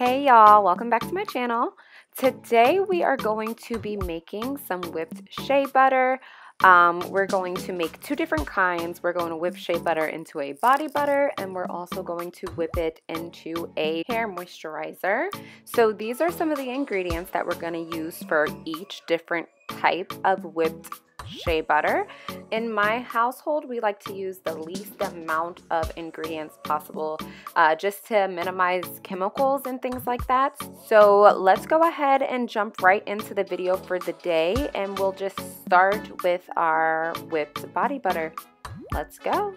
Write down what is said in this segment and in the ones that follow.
Hey y'all, welcome back to my channel. Today we are going to be making some whipped shea butter. We're going to make two different kinds. We're going to whip shea butter into a body butter, and we're also going to whip it into a hair moisturizer. So these are some of the ingredients that we're going to use for each different type of whipped shea butter. In my household, we like to use the least amount of ingredients possible just to minimize chemicals and things like that. So let's go ahead and jump right into the video for the day, and we'll just start with our whipped body butter. Let's go.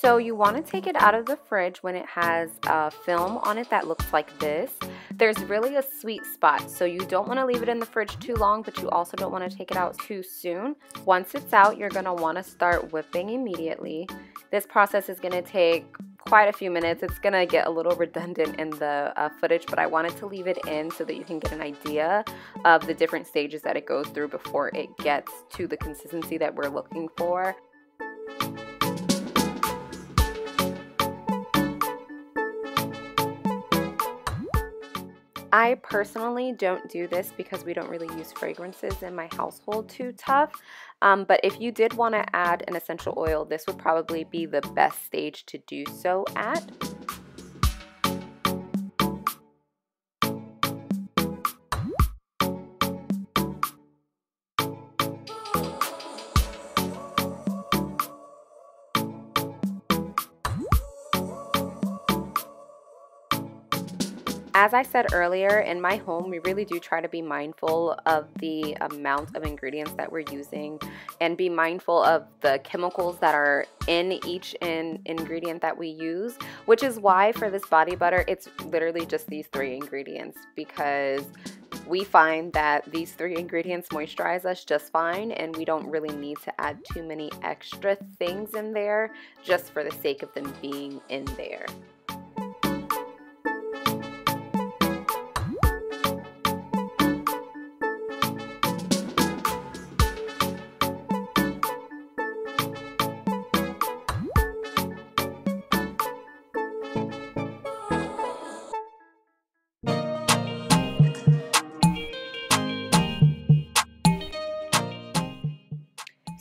So you want to take it out of the fridge when it has a film on it that looks like this. There's really a sweet spot, so you don't want to leave it in the fridge too long, but you also don't want to take it out too soon. Once it's out, you're going to want to start whipping immediately. This process is going to take quite a few minutes. It's going to get a little redundant in the footage, but I wanted to leave it in so that you can get an idea of the different stages that it goes through before it gets to the consistency that we're looking for. I personally don't do this because we don't really use fragrances in my household too tough, but if you did want to add an essential oil, this would probably be the best stage to do so at. As I said earlier, in my home, we really do try to be mindful of the amount of ingredients that we're using and be mindful of the chemicals that are in each ingredient that we use, which is why for this body butter, it's literally just these three ingredients, because we find that these three ingredients moisturize us just fine, and we don't really need to add too many extra things in there just for the sake of them being in there.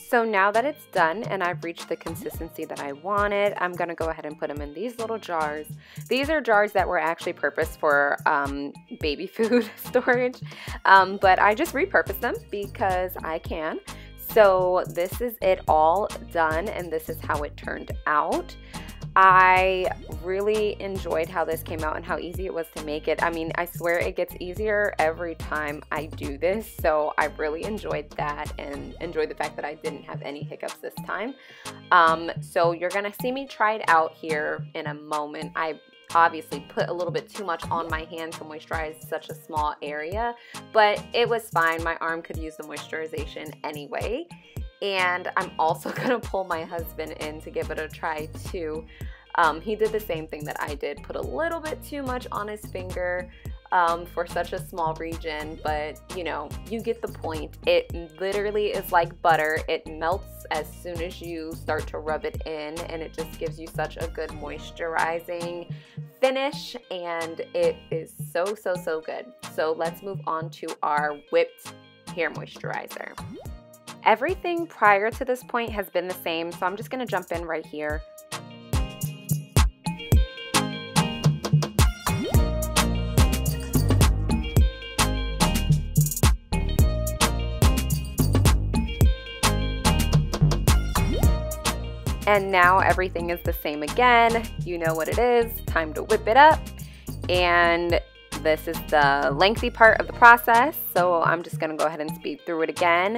So now that it's done and I've reached the consistency that I wanted, I'm going to go ahead and put them in these little jars. These are jars that were actually purposed for baby food storage, but I just repurposed them because I can. So this is it all done, and this is how it turned out. I really enjoyed how this came out and how easy it was to make it. I mean, I swear it gets easier every time I do this, so I really enjoyed that and enjoyed the fact that I didn't have any hiccups this time. So you're gonna see me try it out here in a moment. I obviously put a little bit too much on my hand to moisturize such a small area, but it was fine. My arm could use the moisturization anyway. And I'm also gonna pull my husband in to give it a try too. He did the same thing that I did, put a little bit too much on his finger for such a small region, but you know, you get the point. It literally is like butter. It melts as soon as you start to rub it in, and it just gives you such a good moisturizing finish, and it is so good. So let's move on to our whipped hair moisturizer. Everything prior to this point has been the same, so I'm just going to jump in right here. And now everything is the same again. You know what it is. Time to whip it up. And this is the lengthy part of the process, so I'm just gonna go ahead and speed through it again.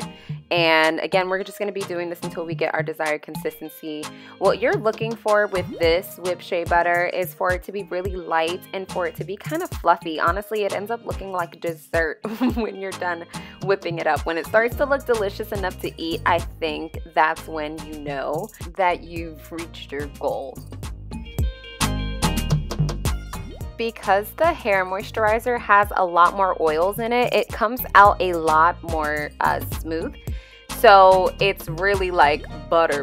And again, we're just gonna be doing this until we get our desired consistency. What you're looking for with this whipped shea butter is for it to be really light and for it to be kind of fluffy. Honestly, it ends up looking like dessert when you're done whipping it up. When it starts to look delicious enough to eat, I think that's when you know that you've reached your goal. Because the hair moisturizer has a lot more oils in it, it comes out a lot more smooth. So it's really like butter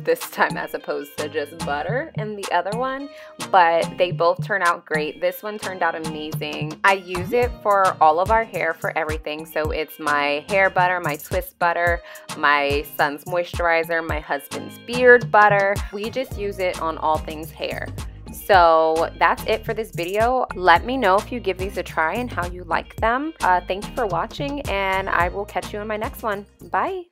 this time as opposed to just butter in the other one. But they both turn out great. This one turned out amazing. I use it for all of our hair for everything. So it's my hair butter, my Swiss butter, my son's moisturizer, my husband's beard butter. We just use it on all things hair. So that's it for this video. Let me know if you give these a try and how you like them. Thank you for watching, and I will catch you in my next one. Bye.